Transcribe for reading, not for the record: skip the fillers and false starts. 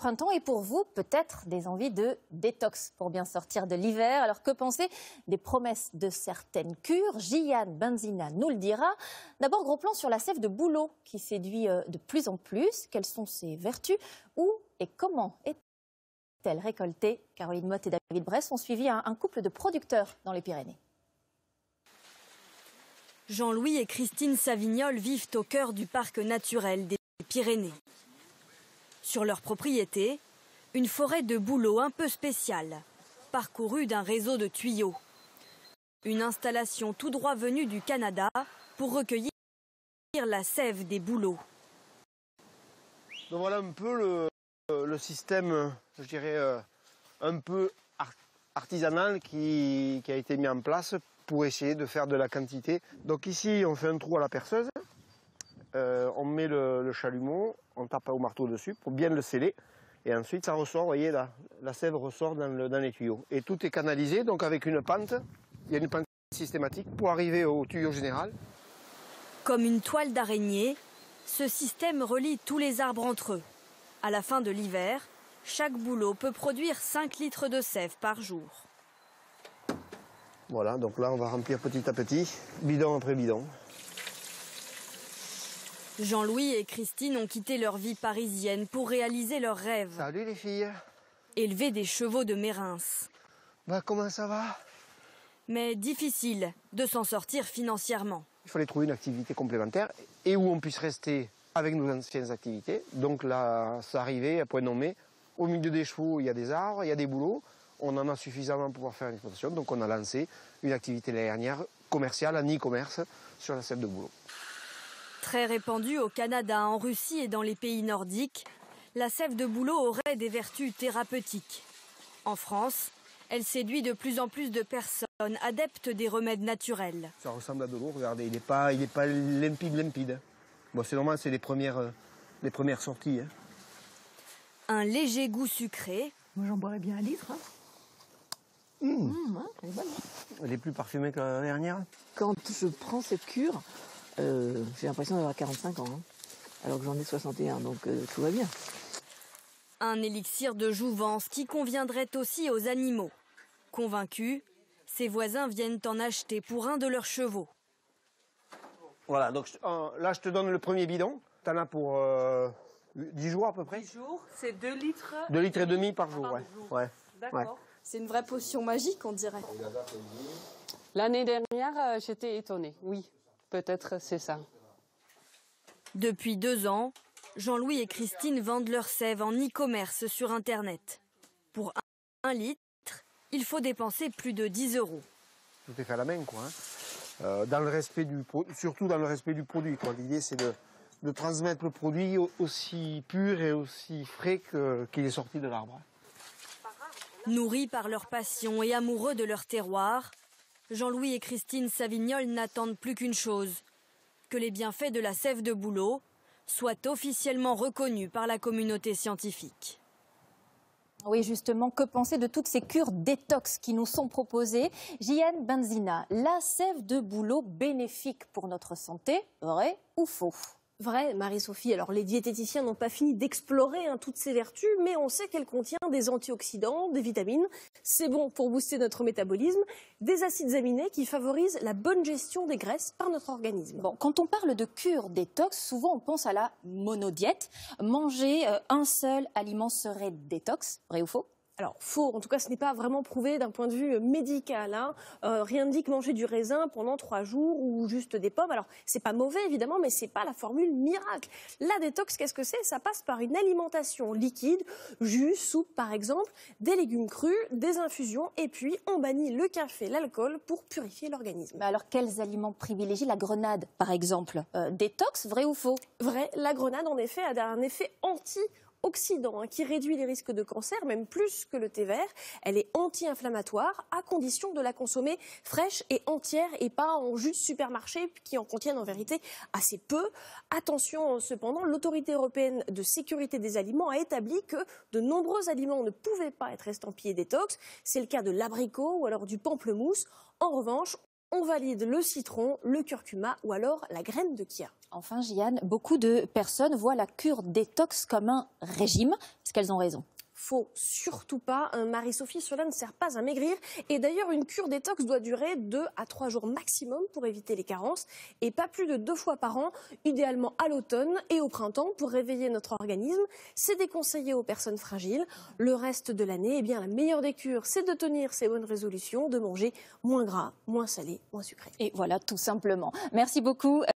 printemps et pour vous, peut-être des envies de détox pour bien sortir de l'hiver. Alors que penser des promesses de certaines cures? Jian Benzina nous le dira. D'abord, gros plan sur la sève de bouleau qui séduit de plus en plus. Quelles sont ses vertus? Où et comment est-elle récoltée? Caroline Motte et David Bress ont suivi un couple de producteurs dans les Pyrénées. Jean-Louis et Christine Savignol vivent au cœur du parc naturel des Pyrénées. Sur leur propriété, une forêt de bouleaux un peu spéciale, parcourue d'un réseau de tuyaux. Une installation tout droit venue du Canada pour recueillir la sève des bouleaux. Donc voilà un peu le système, je dirais, un peu artisanal qui a été mis en place pour essayer de faire de la quantité. Donc ici, on fait un trou à la perceuse, on met le chalumeau, on tape au marteau dessus pour bien le sceller. Et ensuite, ça ressort, vous voyez, la sève ressort dans les tuyaux. Et tout est canalisé, donc avec une pente, il y a une pente systématique pour arriver au tuyau général. Comme une toile d'araignée, ce système relie tous les arbres entre eux. À la fin de l'hiver, chaque bouleau peut produire 5 litres de sève par jour. Voilà, donc là, on va remplir petit à petit, bidon après bidon. Jean-Louis et Christine ont quitté leur vie parisienne pour réaliser leurs rêves. Salut les filles. Élever des chevaux de Mérins. Bah, comment ça va? Mais difficile de s'en sortir financièrement. Il fallait trouver une activité complémentaire et où on puisse rester avec nos anciennes activités. Donc là, ça arrivait à point nommé. Au milieu des chevaux, il y a des arbres, il y a des bouleaux. On en a suffisamment pour pouvoir faire une exploitation. Donc on a lancé une activité l'année dernière commerciale, en e-commerce, sur la sève de bouleau. Très répandue au Canada, en Russie et dans les pays nordiques, la sève de bouleau aurait des vertus thérapeutiques. En France, elle séduit de plus en plus de personnes adeptes des remèdes naturels. Ça ressemble à de l'eau, regardez, il n'est pas limpide. Bon, c'est normal, c'est les premières sorties. Hein. Un léger goût sucré. Moi, j'en boirais bien un litre. Hein. Elle est bonne. Elle est plus parfumée que la dernière. Quand je prends cette cure, j'ai l'impression d'avoir 45 ans, hein, alors que j'en ai 61, donc tout va bien. Un élixir de jouvence qui conviendrait aussi aux animaux. Convaincus, ses voisins viennent en acheter pour un de leurs chevaux. Voilà, donc là je te donne le premier bidon. Tu en as pour 10 jours à peu près. 10 jours, c'est 2 litres. 2 litres et demi par jour, ouais. D'accord. Ouais. C'est une vraie potion magique, on dirait. L'année dernière, j'étais étonnée. Oui, peut-être c'est ça. Depuis 2 ans, Jean-Louis et Christine vendent leur sève en e-commerce sur Internet. Pour 1 litre, il faut dépenser plus de 10 €. Tout est fait à la main, quoi. Hein. Dans le respect surtout dans le respect du produit, quoi. L'idée, c'est de transmettre le produit aussi pur et aussi frais qu'il est sorti de l'arbre. Nourris par leur passion et amoureux de leur terroir, Jean-Louis et Christine Savignol n'attendent plus qu'une chose, que les bienfaits de la sève de bouleau soient officiellement reconnus par la communauté scientifique. Oui, justement, que penser de toutes ces cures détox qui nous sont proposées? Jian Benzina, la sève de bouleau bénéfique pour notre santé, vrai ou faux? Vrai, Marie-Sophie. Alors, les diététiciens n'ont pas fini d'explorer toutes ces vertus, mais on sait qu'elle contient des antioxydants, des vitamines. C'est bon pour booster notre métabolisme, des acides aminés qui favorisent la bonne gestion des graisses par notre organisme. Bon, quand on parle de cure détox, souvent on pense à la monodiète. Manger un seul aliment serait détox, vrai ou faux? Alors, faux. En tout cas, ce n'est pas vraiment prouvé d'un point de vue médical. Hein. Rien ne dit que manger du raisin pendant 3 jours ou juste des pommes. Alors, c'est pas mauvais, évidemment, mais c'est pas la formule miracle. La détox, qu'est-ce que c'est? Ça passe par une alimentation liquide, jus, soupe, par exemple, des légumes crus, des infusions, et puis on bannit le café, l'alcool pour purifier l'organisme. Mais alors, quels aliments privilégier? La grenade, par exemple. Détox, vrai ou faux? Vrai. La grenade, en effet, a un effet antioxydant qui réduit les risques de cancer, même plus que le thé vert. Elle est anti-inflammatoire à condition de la consommer fraîche et entière et pas en jus de supermarché qui en contiennent en vérité assez peu. Attention cependant, l'autorité européenne de sécurité des aliments a établi que de nombreux aliments ne pouvaient pas être estampillés détox. C'est le cas de l'abricot ou alors du pamplemousse. En revanche, on valide le citron, le curcuma ou alors la graine de chia. Enfin, Jeanne, beaucoup de personnes voient la cure détox comme un régime. Est-ce qu'elles ont raison? Faut surtout pas. Marie-Sophie, cela ne sert pas à maigrir. Et d'ailleurs, une cure détox doit durer 2 à 3 jours maximum pour éviter les carences. Et pas plus de 2 fois par an, idéalement à l'automne et au printemps pour réveiller notre organisme. C'est déconseillé aux personnes fragiles. Le reste de l'année, eh bien, la meilleure des cures, c'est de tenir ses bonnes résolutions, de manger moins gras, moins salé, moins sucré. Et voilà, tout simplement. Merci beaucoup.